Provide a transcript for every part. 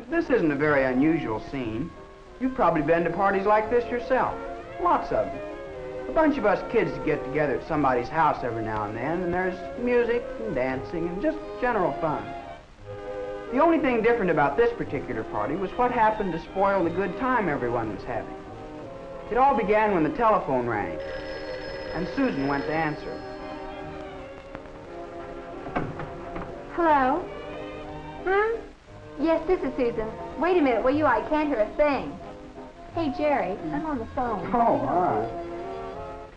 This isn't a very unusual scene. You've probably been to parties like this yourself. Lots of them. A bunch of us kids get together at somebody's house every now and then, and there's music and dancing and just general fun. The only thing different about this particular party was what happened to spoil the good time everyone was having. It all began when the telephone rang, and Susan went to answer. Hello? Yes, this is Susan. Wait a minute, will you? I can't hear a thing. Hey, Jerry, I'm on the phone. Oh, all right.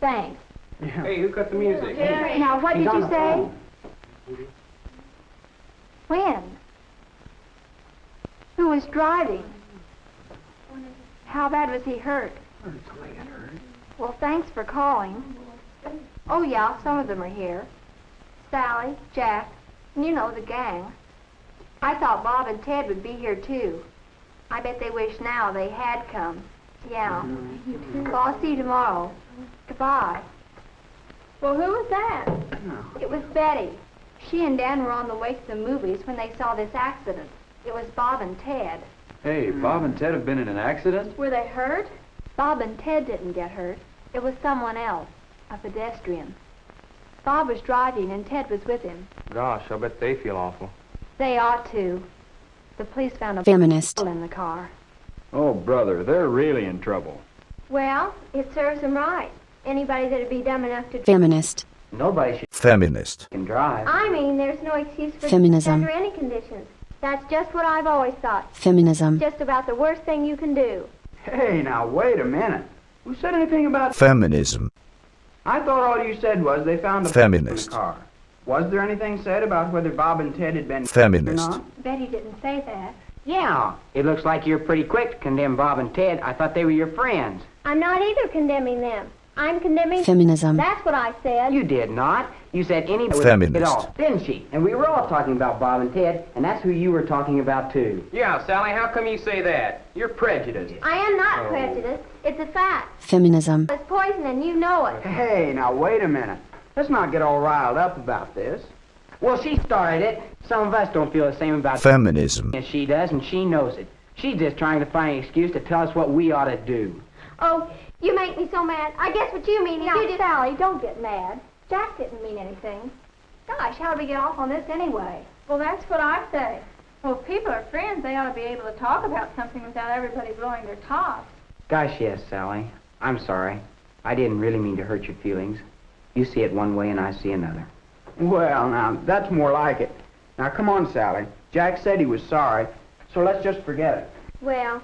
Thanks. Yeah. Hey, who cut the music? Jerry. Now, what did you say? When? Who was driving? How bad was he hurt? Well, thanks for calling. Oh, yeah, some of them are here. Sally, Jack, and you know, the gang. I thought Bob and Ted would be here, too. I bet they wish now they had come. Yeah. Well, I'll see you tomorrow. Goodbye. Well, who was that? No. It was Betty. She and Dan were on the way to the movies when they saw this accident. It was Bob and Ted. Hey, Bob and Ted have been in an accident? Were they hurt? Bob and Ted didn't get hurt. It was someone else, a pedestrian. Bob was driving and Ted was with him. Gosh, I'll bet they feel awful. They ought to. The police found a Feminist. in the car. Oh, brother, they're really in trouble. Well, it serves them right. Anybody that'd be dumb enough to... Feminist. Nobody should Feminist. can drive. I mean, there's no excuse for Feminism. under any conditions. That's just what I've always thought. Feminism. Just about the worst thing you can do. Hey, now, wait a minute. Who said anything about... Feminism. I thought all you said was they found a Feminist. in the car. Was there anything said about whether Bob and Ted had been... Feminist. or not? Betty didn't say that. Yeah, it looks like you're pretty quick to condemn Bob and Ted. I thought they were your friends. I'm not either condemning them. I'm condemning... Feminism. That's what I said. You did not. You said any... Feminist. It all, didn't she? And we were all talking about Bob and Ted, and that's who you were talking about, too. Yeah, Sally, how come you say that? You're prejudiced. I am not prejudiced. It's a fact. Feminism. It's poison and you know it. Hey, now, wait a minute. Let's not get all riled up about this. Well, she started it. Some of us don't feel the same about Feminism. as she does, and she knows it. She's just trying to find an excuse to tell us what we ought to do. Oh, you make me so mad. I guess what you mean is you just... Sally, don't get mad. Jack didn't mean anything. Gosh, how do we get off on this anyway? Well, that's what I say. Well, if people are friends, they ought to be able to talk about something without everybody blowing their tops. Gosh, yes, Sally. I'm sorry. I didn't really mean to hurt your feelings. You see it one way and I see another. Well, now, that's more like it. Now, come on, Sally. Jack said he was sorry, so let's just forget it. Well,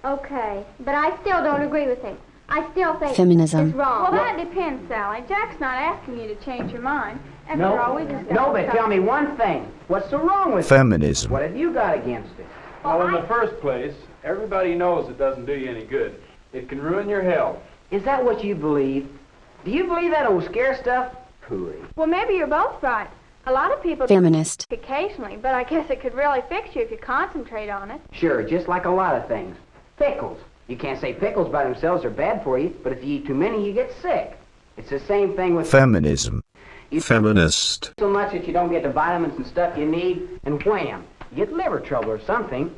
okay. But I still don't agree with him. I still think Feminism. it's wrong. Well, that depends, Sally. Jack's not asking you to change your mind. After all, we just... No, but tell me one thing. What's so wrong with it? Feminism. What have you got against it? Well, in the first place, everybody knows it doesn't do you any good. It can ruin your health. Is that what you believe? Do you believe that old scare stuff? Pooey. Well, maybe you're both right. A lot of people Feminist. occasionally, but I guess it could really fix you if you concentrate on it. Sure, just like a lot of things. Pickles. You can't say pickles by themselves are bad for you, but if you eat too many, you get sick. It's the same thing with... Feminism. You Feminist. so much that you don't get the vitamins and stuff you need, and wham, you get liver trouble or something.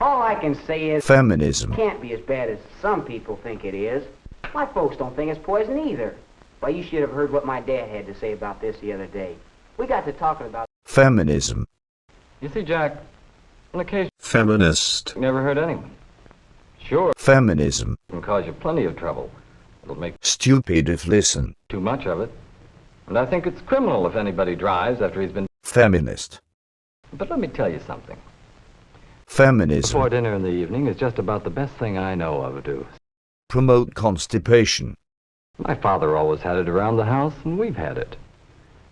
All I can say is... Feminism. It can't be as bad as some people think it is. My folks don't think it's poison either. Why, you should have heard what my dad had to say about this the other day. We got to talking about... Feminism. You see, Jack, on occasion, Feminist. you never hurt anyone. Sure, Feminism. it can cause you plenty of trouble. It'll make Stupid if listen. too much of it. And I think it's criminal if anybody drives after he's been... Feminist. But let me tell you something. Feminism. Before dinner in the evening is just about the best thing I know of to do. Promote constipation. My father always had it around the house, and we've had it.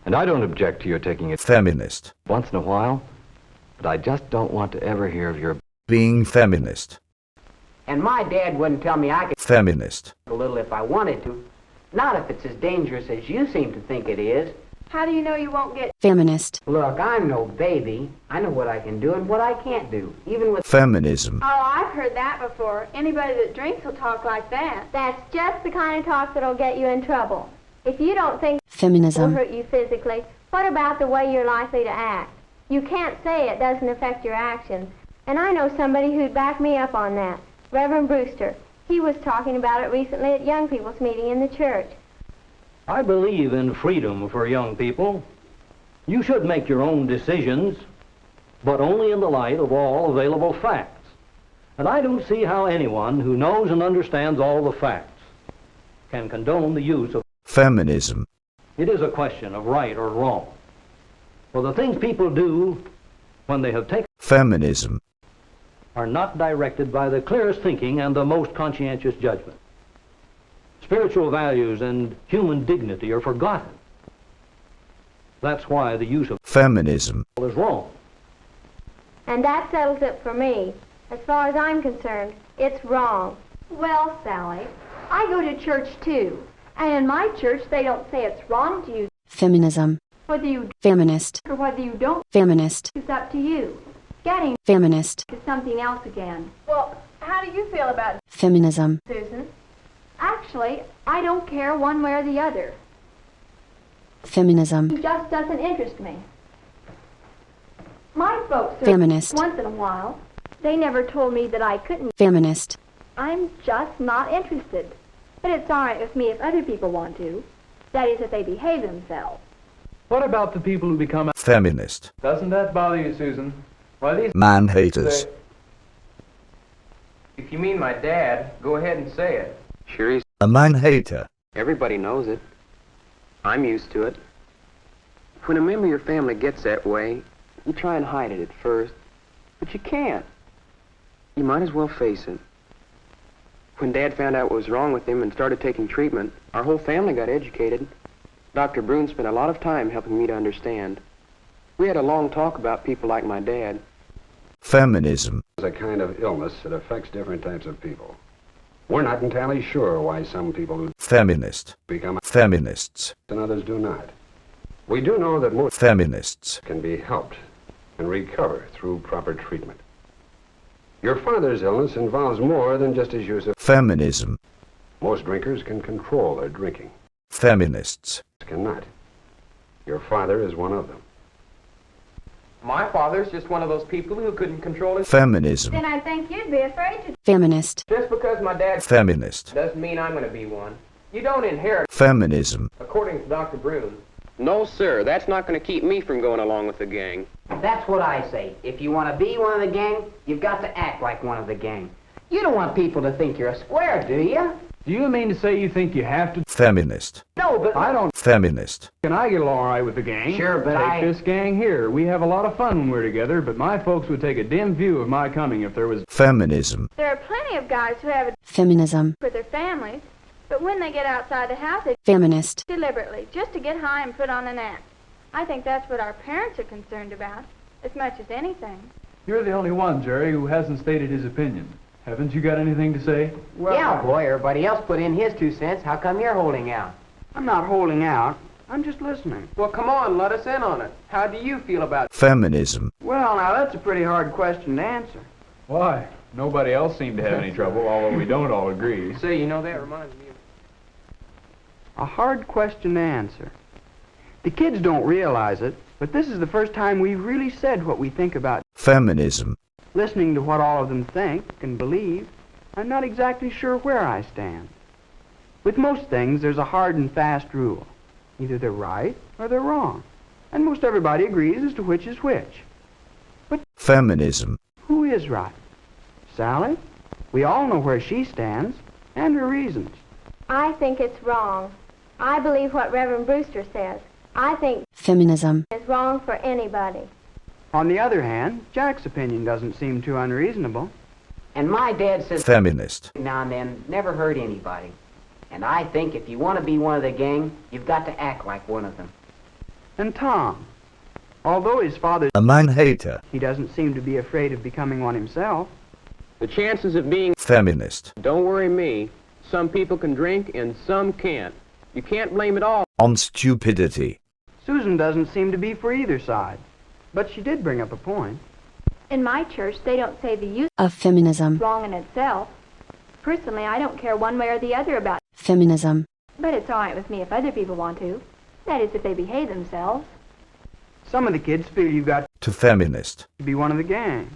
And I don't object to your taking it Feminist. once in a while, but I just don't want to ever hear of your... Being feminist. And my dad wouldn't tell me I could Feminist. a little if I wanted to. Not if it's as dangerous as you seem to think it is. How do you know you won't get... Feminist. Look, I'm no baby. I know what I can do and what I can't do, even with... Feminism. Oh, I've heard that before. Anybody that drinks will talk like that. That's just the kind of talk that'll get you in trouble. If you don't think it will Feminism. hurt you physically, what about the way you're likely to act? You can't say it doesn't affect your actions. And I know somebody who'd back me up on that. Reverend Brewster. He was talking about it recently at young people's meeting in the church. I believe in freedom for young people. You should make your own decisions, but only in the light of all available facts. And I don't see how anyone who knows and understands all the facts can condone the use of... Feminism. It is a question of right or wrong. For the things people do when they have taken... Feminism. are not directed by the clearest thinking and the most conscientious judgment. Spiritual values and human dignity are forgotten. That's why the use of Feminism. is wrong. And that settles it for me. As far as I'm concerned, it's wrong. Well, Sally, I go to church too. And in my church, they don't say it's wrong to use Feminism. whether you Feminist. or whether you don't. Feminist. It's up to you. Getting Feminist. is something else again. Well, how do you feel about it, Feminism. Susan? Actually, I don't care one way or the other. Feminism. It just doesn't interest me. My folks are Feminist. once in a while. They never told me that I couldn't. Feminist. I'm just not interested. But it's all right with me if other people want to. That is, if they behave themselves. What about the people who become... Feminist. Doesn't that bother you, Susan? Why, these... Man haters. If you mean my dad, go ahead and say it. Sure, A man hater. everybody knows it. I'm used to it. When a member of your family gets that way, you try and hide it at first, but you can't. You might as well face it. When Dad found out what was wrong with him and started taking treatment, our whole family got educated. Dr. Brune spent a lot of time helping me to understand. We had a long talk about people like my dad. Feminism. It's a kind of illness that affects different types of people. We're not entirely sure why some people who Feminist. become Feminists. and others do not. We do know that most Feminists. can be helped and recover through proper treatment. Your father's illness involves more than just his use of... Feminism. Most drinkers can control their drinking. Feminists. Cannot. Your father is one of them. My father's just one of those people who couldn't control his... Feminism. Then I think you'd be afraid to. Feminist. Just because my dad Feminist. doesn't mean I'm going to be one. You don't inherit, Feminism. according to Dr. Brune. No, sir, that's not going to keep me from going along with the gang. That's what I say. If you want to be one of the gang, you've got to act like one of the gang. You don't want people to think you're a square, do you? Do you mean to say you think you have to... Feminist. No, but... I don't... Feminist. Can I get along all right with the gang? Sure, but Take this gang here. We have a lot of fun when we're together, but my folks would take a dim view of my coming if there was... Feminism. There are plenty of guys who have it Feminism. with their families, but when they get outside the house, they Feminist. deliberately, just to get high and put on an act. I think that's what our parents are concerned about, as much as anything. You're the only one, Jerry, who hasn't stated his opinion. Haven't you got anything to say? Well, yeah, boy, everybody else put in his 2 cents. How come you're holding out? I'm not holding out. I'm just listening. Well, come on, let us in on it. How do you feel about it? Feminism. Well, now, that's a pretty hard question to answer. Why? Nobody else seemed to have any trouble, although we don't all agree. Say, you know, that reminds me of... A hard question to answer. The kids don't realize it, but this is the first time we've really said what we think about. Feminism. Listening to what all of them think and believe, I'm not exactly sure where I stand. With most things, there's a hard and fast rule. Either they're right or they're wrong. And most everybody agrees as to which is which. But Feminism. who is right? Sally? We all know where she stands and her reasons. I think it's wrong. I believe what Reverend Brewster says. I think Feminism. it's wrong for anybody. On the other hand, Jack's opinion doesn't seem too unreasonable. And my dad says Feminist. now and then never hurt anybody. And I think if you want to be one of the gang, you've got to act like one of them. And Tom, although his father's A man-hater. he doesn't seem to be afraid of becoming one himself. The chances of being... Feminist. Don't worry me. Some people can drink and some can't. You can't blame it all. On stupidity. Susan doesn't seem to be for either side. But she did bring up a point. In my church, they don't say the use Of feminism. is wrong in itself. Personally, I don't care one way or the other about it. Feminism. But it's all right with me if other people want to. That is, if they behave themselves. Some of the kids feel you've got To feminist. to be one of the gang.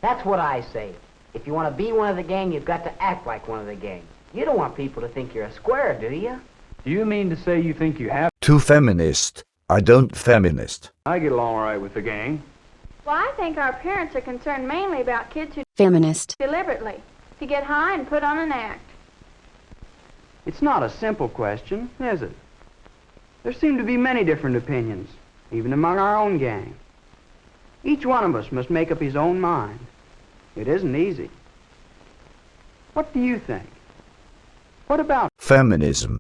That's what I say. If you want to be one of the gang, you've got to act like one of the gang. You don't want people to think you're a square, do you? Do you mean to say you think you have? To feminist. I don't feminist. I get along all right with the gang. Well, I think our parents are concerned mainly about kids who Feminist. deliberately to get high and put on an act. It's not a simple question, is it? There seem to be many different opinions, even among our own gang. Each one of us must make up his own mind. It isn't easy. What do you think? What about Feminism.